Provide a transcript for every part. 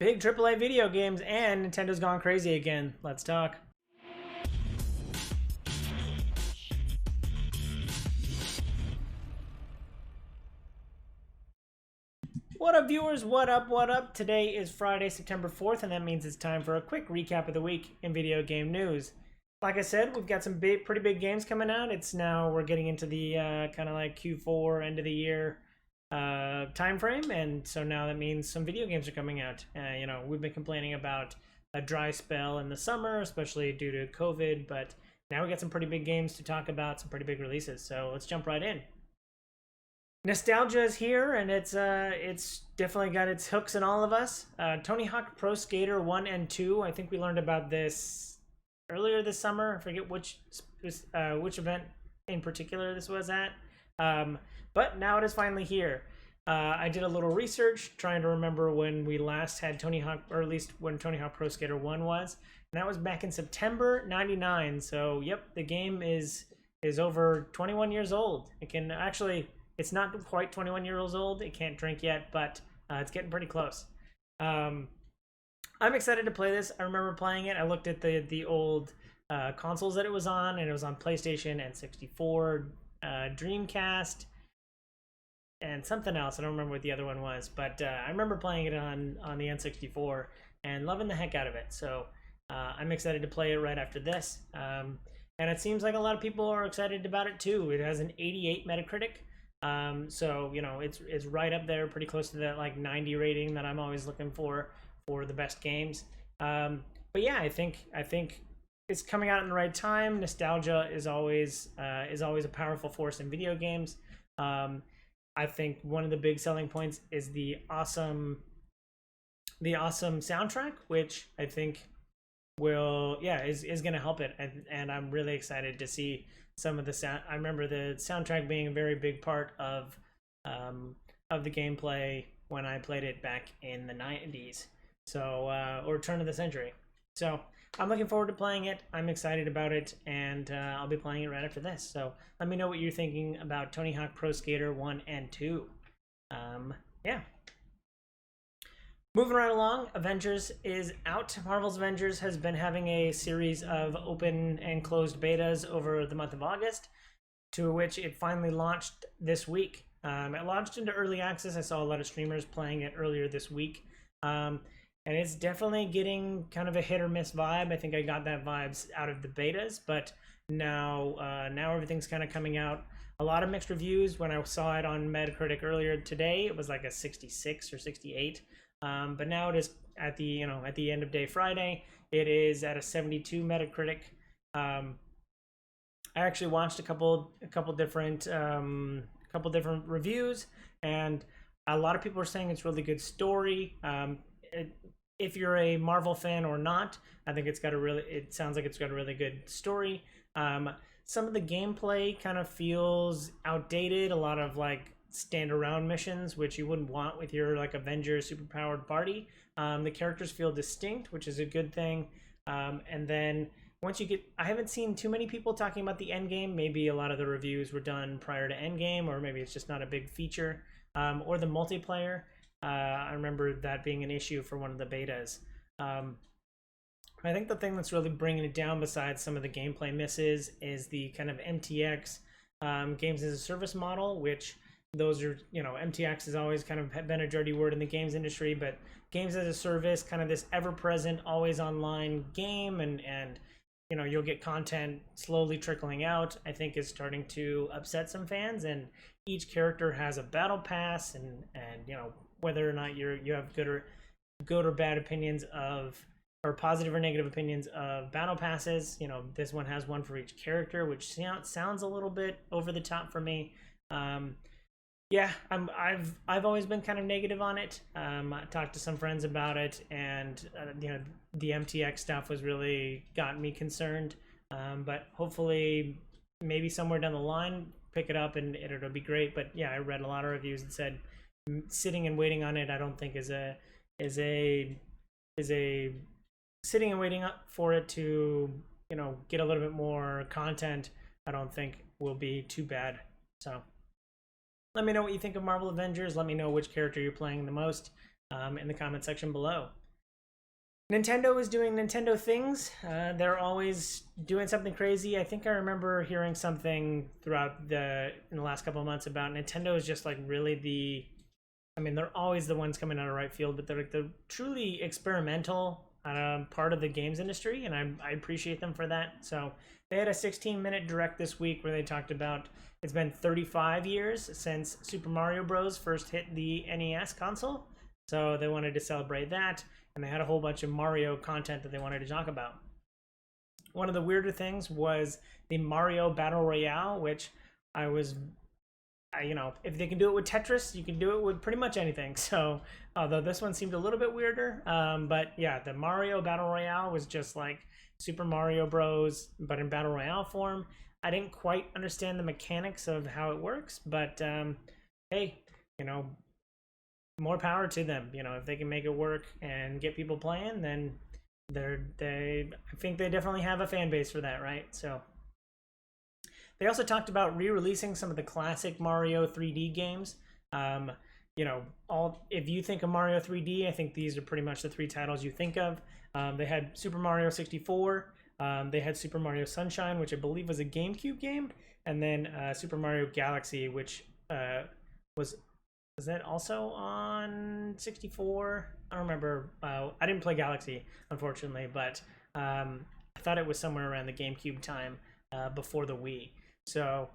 Big AAA video games, and Nintendo's gone crazy again. Let's talk. What up, viewers? What up? What up? Today is Friday, September 4th, and that means it's time for a quick recap of the week in video game news. Like I said, we've got some pretty big games coming out. We're getting into the kind of like Q4 end of the year time frame, and so now that means some video games are coming out. We've been complaining about a dry spell in the summer, especially due to COVID, but now we got some pretty big games to talk about, some pretty big releases. So let's jump right in. Nostalgia is here, and it's definitely got its hooks in all of us. Tony Hawk Pro Skater 1 and 2. I think we learned about this earlier this summer. I forget which event in particular this was at. But now it is finally here. I did a little research trying to remember when we last had Tony Hawk, or at least when Tony Hawk Pro Skater 1 was. And that was back in September 99. So, yep, the game is over 21 years old. It's not quite 21 years old. It can't drink yet, but it's getting pretty close. I'm excited to play this. I remember playing it. I looked at the old consoles that it was on, and it was on PlayStation, N64, Dreamcast, and something else. I don't remember what the other one was, but I remember playing it on the N64 and loving the heck out of it. So I'm excited to play it right after this. And it seems like a lot of people are excited about it too. It has an 88 Metacritic. So it's right up there, pretty close to that like 90 rating that I'm always looking for the best games. But yeah, I think it's coming out in the right time. Nostalgia is always a powerful force in video games. I think one of the big selling points is the awesome soundtrack, which I think is going to help it, and I'm really excited to see some of the sound. I remember the soundtrack being a very big part of the gameplay when I played it back in the 90s, or turn of the century. So I'm looking forward to playing it. I'm excited about it, and I'll be playing it right after this. So let me know what you're thinking about Tony Hawk Pro Skater 1 and 2. Yeah. Moving right along, Avengers is out. Marvel's Avengers has been having a series of open and closed betas over the month of August, to which it finally launched this week. It launched into early access. I saw a lot of streamers playing it earlier this week. And it's definitely getting kind of a hit or miss vibe. I think I got that vibes out of the betas, but now everything's kind of coming out. A lot of mixed reviews. When I saw it on Metacritic earlier today, it was like a 66 or 68. But now it is at the end of day Friday. It is at a 72 Metacritic. I actually watched a couple different reviews, and a lot of people are saying it's really good story. If you're a Marvel fan or not, I think it sounds like it's got a really good story. Some of the gameplay kind of feels outdated. A lot of like stand around missions, which you wouldn't want with your like Avengers superpowered party. The characters feel distinct, which is a good thing. And then once you get, I haven't seen too many people talking about the end game. Maybe a lot of the reviews were done prior to end game, or maybe it's just not a big feature. Or the multiplayer. I remember that being an issue for one of the betas. I think the thing that's really bringing it down, besides some of the gameplay misses, is the kind of MTX games as a service model, which those are, MTX has always kind of been a dirty word in the games industry, but games as a service, kind of this ever-present, always online game, and you'll get content slowly trickling out, I think is starting to upset some fans. And each character has a battle pass, and whether or not you have good or bad opinions of, or positive or negative opinions of battle passes. This one has one for each character, which sounds a little bit over the top for me. Yeah, I've always been kind of negative on it. I talked to some friends about it, and the MTX stuff was really got me concerned. But hopefully, maybe somewhere down the line, pick it up and it'll be great. But yeah, I read a lot of reviews that said sitting and waiting on it, I don't think is a sitting and waiting up for it to get a little bit more content, I don't think will be too bad. So let me know what you think of Marvel Avengers. Let me know which character you're playing the most in the comment section below. Nintendo is doing Nintendo things. They're always doing something crazy. I think I remember hearing something throughout in the last couple of months about Nintendo is just like really I mean, they're always the ones coming out of right field, but they're like the truly experimental part of the games industry, and I appreciate them for that. So they had a 16-minute direct this week where they talked about it's been 35 years since Super Mario Bros. First hit the NES console, so they wanted to celebrate that, and they had a whole bunch of Mario content that they wanted to talk about. One of the weirder things was the Mario Battle Royale, which I was you know, if they can do it with Tetris, you can do it with pretty much anything. So, although this one seemed a little bit weirder, but yeah, the Mario Battle Royale was just like Super Mario Bros, but in Battle Royale form. I didn't quite understand the mechanics of how it works, but hey, you know, more power to them. You know, if they can make it work and get people playing, then I think they definitely have a fan base for that, right? So. They also talked about re-releasing some of the classic Mario 3D games. You know, if you think of Mario 3D, I think these are pretty much the three titles you think of. They had Super Mario 64. They had Super Mario Sunshine, which I believe was a GameCube game, and then Super Mario Galaxy, which was that also on 64? I don't remember. I didn't play Galaxy, unfortunately, but I thought it was somewhere around the GameCube time before the Wii. So,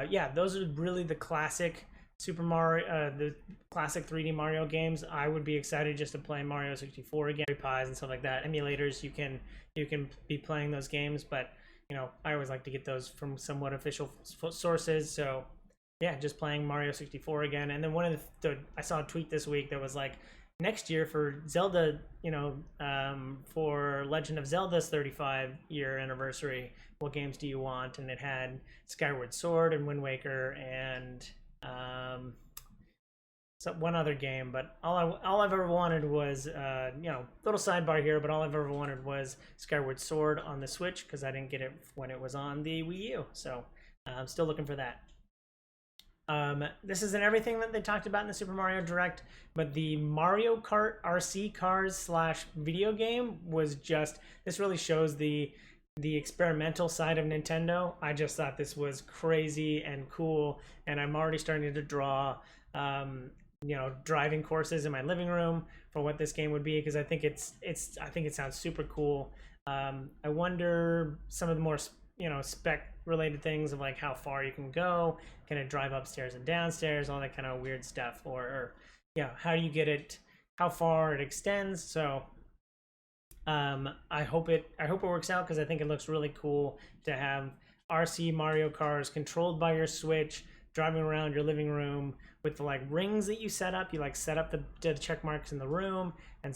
yeah, those are really the classic Super Mario, the classic 3D Mario games. I would be excited just to play Mario 64 again, Pies and stuff like that. Emulators, you can be playing those games, but you know, I always like to get those from somewhat official sources. So, yeah, just playing Mario 64 again. And then one of I saw a tweet this week that was like, next year for Zelda, you know, for Legend of Zelda's 35-year anniversary, what games do you want? And it had Skyward Sword and Wind Waker and one other game. But all I've ever wanted was, you know, little sidebar here, but all I've ever wanted was Skyward Sword on the Switch because I didn't get it when it was on the Wii U. So I'm still looking for that. This isn't everything that they talked about in the Super Mario Direct, but the Mario Kart RC Cars / video game was just, this really shows the experimental side of Nintendo. I just thought this was crazy and cool, and I'm already starting to draw, you know, driving courses in my living room for what this game would be, because I think I think it sounds super cool. I wonder some of the more, you know, spec related things of like how far you can go, can it drive upstairs and downstairs, all that kind of weird stuff, or yeah, how do you get it, how far it extends. So I hope it works out, because I think it looks really cool to have RC Mario cars controlled by your Switch, driving around your living room with the like rings that you set up. You like set up the check marks in the room, and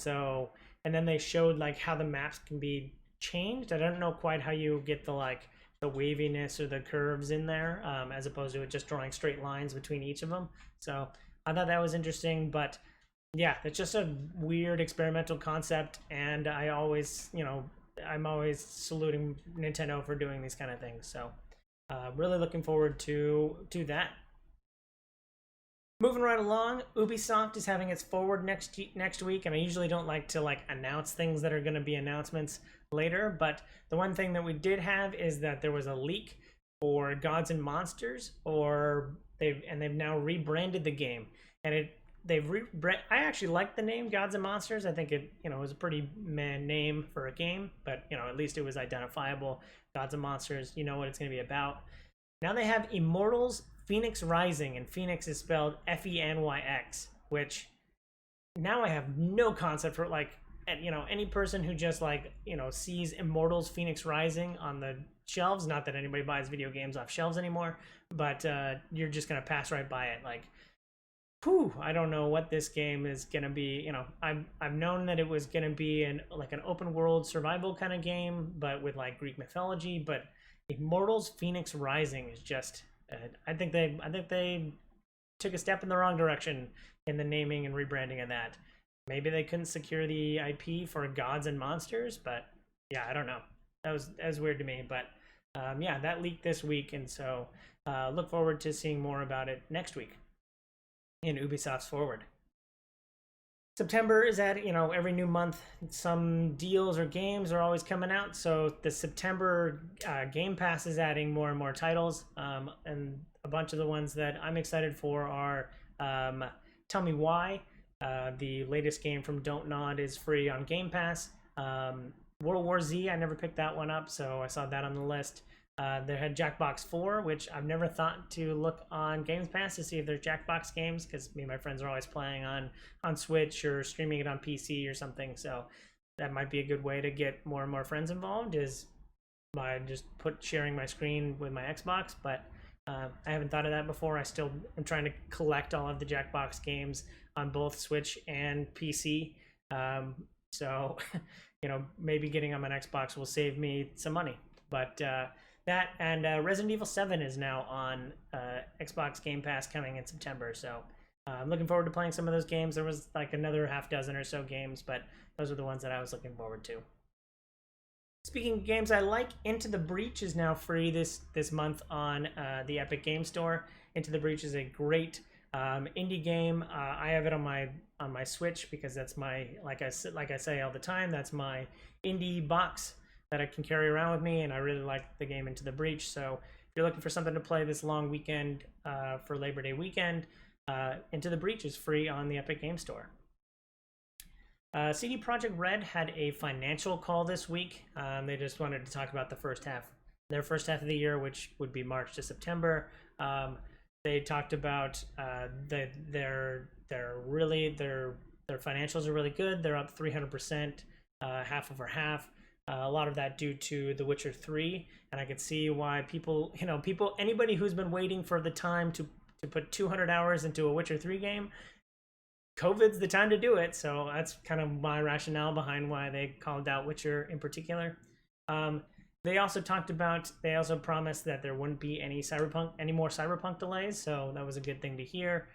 then they showed like how the maps can be changed. I don't know quite how you get the waviness or the curves in there, as opposed to it just drawing straight lines between each of them. So I thought that was interesting, but yeah, it's just a weird experimental concept, and I always, you know, I'm always saluting Nintendo for doing these kind of things. So really looking forward to that. Moving right along, Ubisoft is having its Forward next week, and I usually don't like to announce things that are going to be announcements later, but the one thing that we did have is that there was a leak for Gods and Monsters, they've now rebranded the game, and I actually like the name Gods and Monsters. I think it, you know, was a pretty meh name for a game, but you know, at least it was identifiable. Gods and Monsters, you know what it's going to be about. Now they have Immortals Phoenix Rising, and Phoenix is spelled Fenyx, which now I have no concept for, you know, any person who just you know, sees Immortals Phoenix Rising on the shelves, not that anybody buys video games off shelves anymore, but you're just gonna pass right by it. Whew, I don't know what this game is gonna be. You know, I've known that it was gonna be an open world survival kind of game, but with Greek mythology. But Immortals Phoenix Rising is just, I think they took a step in the wrong direction in the naming and rebranding of that. Maybe they couldn't secure the IP for Gods and Monsters, but yeah, I don't know. That was weird to me, but yeah, that leaked this week, and so look forward to seeing more about it next week in Ubisoft's Forward. September is at, every new month, some deals or games are always coming out. So the September Game Pass is adding more and more titles. And a bunch of the ones that I'm excited for are Tell Me Why. The latest game from Don't Nod is free on Game Pass. World War Z, I never picked that one up, so I saw that on the list. They had Jackbox 4, which I've never thought to look on Games Pass to see if there's Jackbox games, because me and my friends are always playing on Switch or streaming it on PC or something. So that might be a good way to get more and more friends involved, is by just sharing my screen with my Xbox. But I haven't thought of that before. I still am trying to collect all of the Jackbox games on both Switch and PC. So maybe getting on an Xbox will save me some money. But that and Resident Evil 7 is now on Xbox Game Pass coming in September. So I'm looking forward to playing some of those games. There was like another half dozen or so games, but those are the ones that I was looking forward to. Speaking of games I like, Into the Breach is now free this month on the Epic Game Store. Into the Breach is a great indie game. I have it on my Switch because that's my, like I say all the time, that's my indie box that I can carry around with me, and I really like the game Into the Breach. So if you're looking for something to play this long weekend for Labor Day weekend, Into the Breach is free on the Epic Game Store. CD Projekt Red had a financial call this week. They just wanted to talk about their first half of the year, which would be March to September. They talked about their financials are really good. They're up 300%, half over half. A lot of that due to The Witcher 3, and I could see why anybody who's been waiting for the time to put 200 hours into a Witcher 3 game, COVID's the time to do it. So that's kind of my rationale behind why they called out Witcher in particular. They also promised that there wouldn't be any more Cyberpunk delays, so that was a good thing to hear.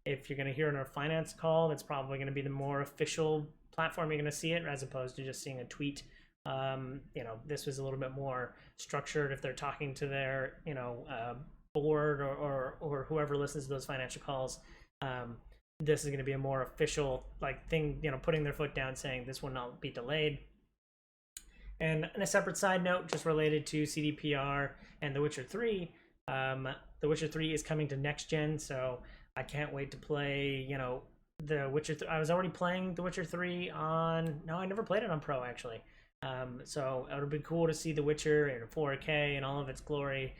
If you're going to hear in our finance call, that's probably going to be the more official platform you're going to see it, as opposed to just seeing a tweet. This was a little bit more structured. If they're talking to their board or whoever listens to those financial calls, this is going to be a more official thing, putting their foot down, saying this will not be delayed. And on a separate side note, just related to CDPR and The Witcher 3, The Witcher 3 is coming to next gen, so I can't wait to play, The Witcher 3. I was already playing The Witcher 3 I never played it on Pro, actually. So it would be cool to see The Witcher in 4K and all of its glory.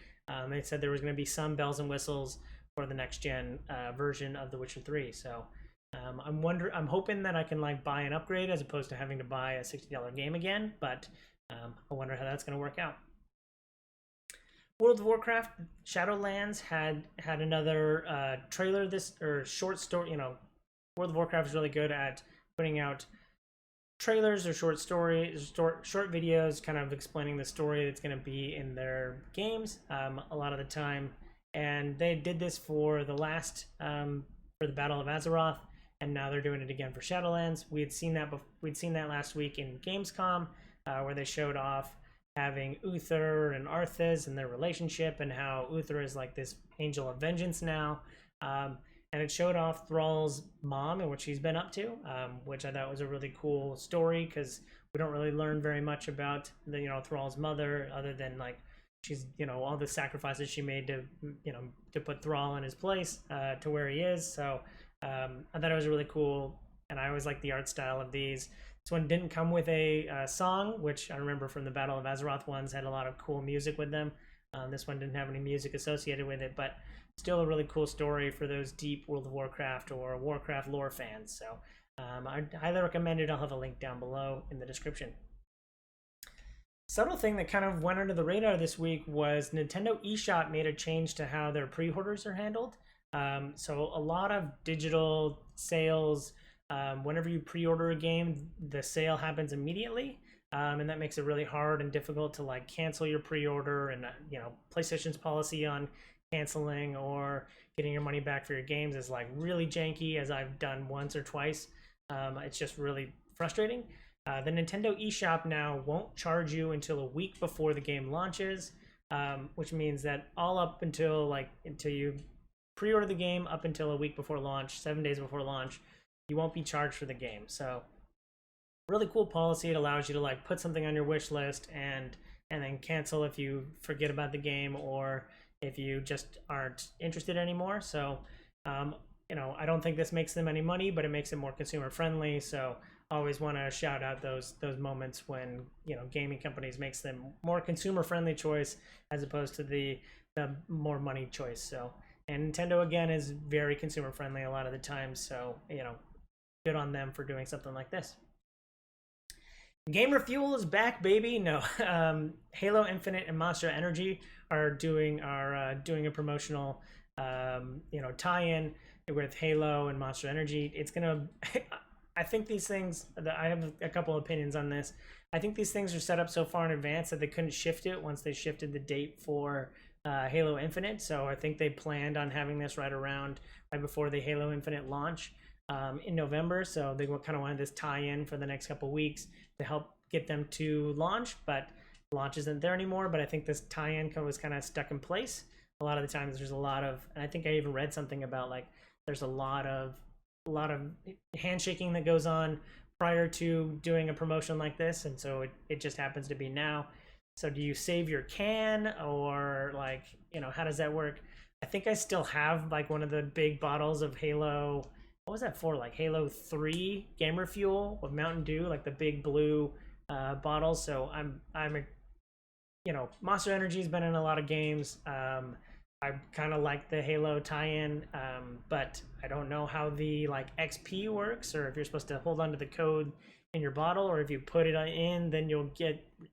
They said there was going to be some bells and whistles for the next gen version of The Witcher 3. So I'm hoping that I can buy an upgrade as opposed to having to buy a $60 game again, but I wonder how that's going to work out. World of Warcraft Shadowlands had another trailer short story. World of Warcraft is really good at putting out trailers or short videos kind of explaining the story that's going to be in their games a lot of the time. And they did this for the Battle of Azeroth, and now they're doing it again for Shadowlands. We'd seen that last week in Gamescom, where they showed off having Uther and Arthas and their relationship, and how Uther is like this angel of vengeance now. And it showed off Thrall's mom and what she's been up to, which I thought was a really cool story, because we don't really learn very much about Thrall's mother, other than she's all the sacrifices she made to put Thrall in his place to where he is. So I thought it was really cool, and I always like the art style of these. This one didn't come with a song, which I remember from the Battle of Azeroth ones had a lot of cool music with them. This one didn't have any music associated with it, but still a really cool story for those deep World of Warcraft or Warcraft lore fans. So I highly recommend it. I'll have a link down below in the description. Subtle thing that kind of went under the radar this week was Nintendo eShop made a change to how their pre-orders are handled. So a lot of digital sales, whenever you pre-order a game, the sale happens immediately. And that makes it really hard and difficult to cancel your pre-order, and PlayStation's policy on canceling or getting your money back for your games is really janky, as I've done once or twice. It's just really frustrating. The Nintendo eShop now won't charge you until a week before the game launches, which means that all up until you pre-order the game, up until a week before launch, 7 days before launch, you won't be charged for the game. So really cool policy. It allows you to like put something on your wish list and then cancel if you forget about the game or if you just aren't interested anymore. So you know, I don't think this makes them any money, but it makes it more consumer friendly. So I always want to shout out those moments when, you know, gaming companies makes them more consumer friendly choice as opposed to the more money choice. So, and Nintendo again is very consumer friendly a lot of the time. So, you know, good on them for doing something like this. Gamer Fuel is back, baby. No, Halo Infinite and Monster Energy are doing a promotional you know, tie-in with Halo and Monster Energy. It's gonna I think these things, I have a couple opinions on this. I think these things are set up so far in advance that they couldn't shift it once they shifted the date for Halo Infinite. So I think they planned on having this right before the Halo Infinite launch in November. So they kind of wanted this tie-in for the next couple weeks to help get them to launch, but launch isn't there anymore. But I think this tie-in was kind of stuck in place. A lot of the times there's a lot of, and I think I even read something about like there's a lot of handshaking that goes on prior to doing a promotion like this, and so it just happens to be now. So do you save your can, or like, you know, how does that work? I think I still have like one of the big bottles of Halo, what was that for, like Halo 3 Gamer Fuel with Mountain Dew, like the big blue bottles. So I'm a, you know, Monster Energy's been in a lot of games. I kind of like the Halo tie-in, but I don't know how the like XP works, or if you're supposed to hold on to the code in your bottle, or if you put it in, then you'll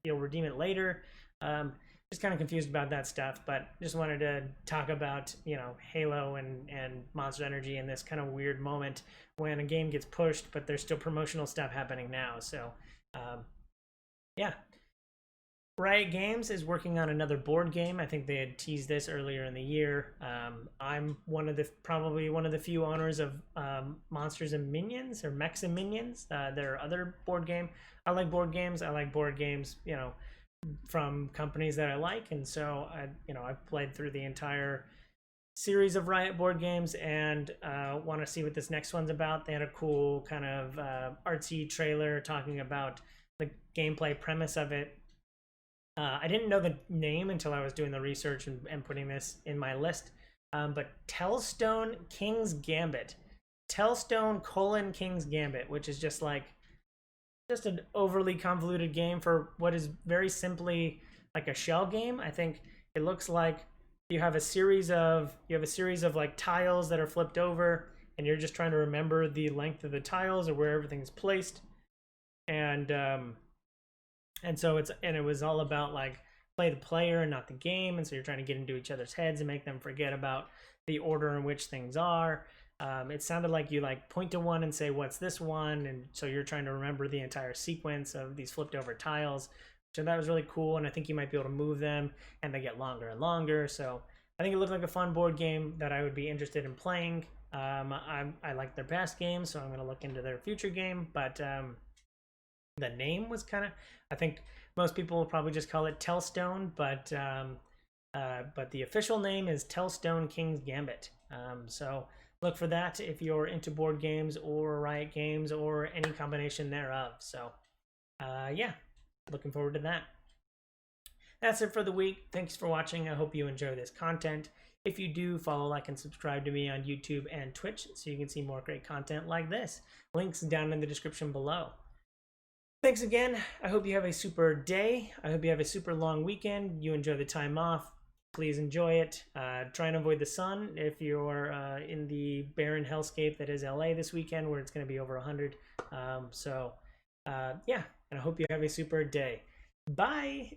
redeem it later. Just kind of confused about that stuff, but just wanted to talk about, you know, Halo and Monster Energy in this kind of weird moment when a game gets pushed, but there's still promotional stuff happening now. So, yeah. Riot Games is working on another board game. I think they had teased this earlier in the year. I'm probably one of the few owners of Monsters and Minions, or Mechs and Minions. Their other board game. I like board games. I like board games, you know, from companies that I like, and so I've played through the entire series of Riot board games and want to see what this next one's about. They had a cool kind of artsy trailer talking about the gameplay premise of it. I didn't know the name until I was doing the research and putting this in my list. But Tellstone King's Gambit. Tellstone King's Gambit, which is just an overly convoluted game for what is very simply like a shell game. I think it looks like you have a series of like tiles that are flipped over, and you're just trying to remember the length of the tiles or where everything's placed. And so it was all about like play the player and not the game, and so you're trying to get into each other's heads and make them forget about the order in which things are. It sounded like you like point to one and say, what's this one? And so you're trying to remember the entire sequence of these flipped over tiles. So that was really cool, and I think you might be able to move them and they get longer and longer. So I think it looked like a fun board game that I would be interested in playing. I like their past games, so I'm going to look into their future game, but the name was kind of, I think most people will probably just call it Tellstone, but the official name is Tellstone King's Gambit. So look for that if you're into board games or Riot Games or any combination thereof. So yeah, looking forward to that. That's it for the week. Thanks for watching. I hope you enjoy this content. If you do, follow, like, and subscribe to me on YouTube and Twitch so you can see more great content like this. Links down in the description below. Thanks again. I hope you have a super day. I hope you have a super long weekend. You enjoy the time off. Please enjoy it. Try and avoid the sun if you're in the barren hellscape that is LA this weekend, where it's going to be over 100. Yeah, and I hope you have a super day. Bye.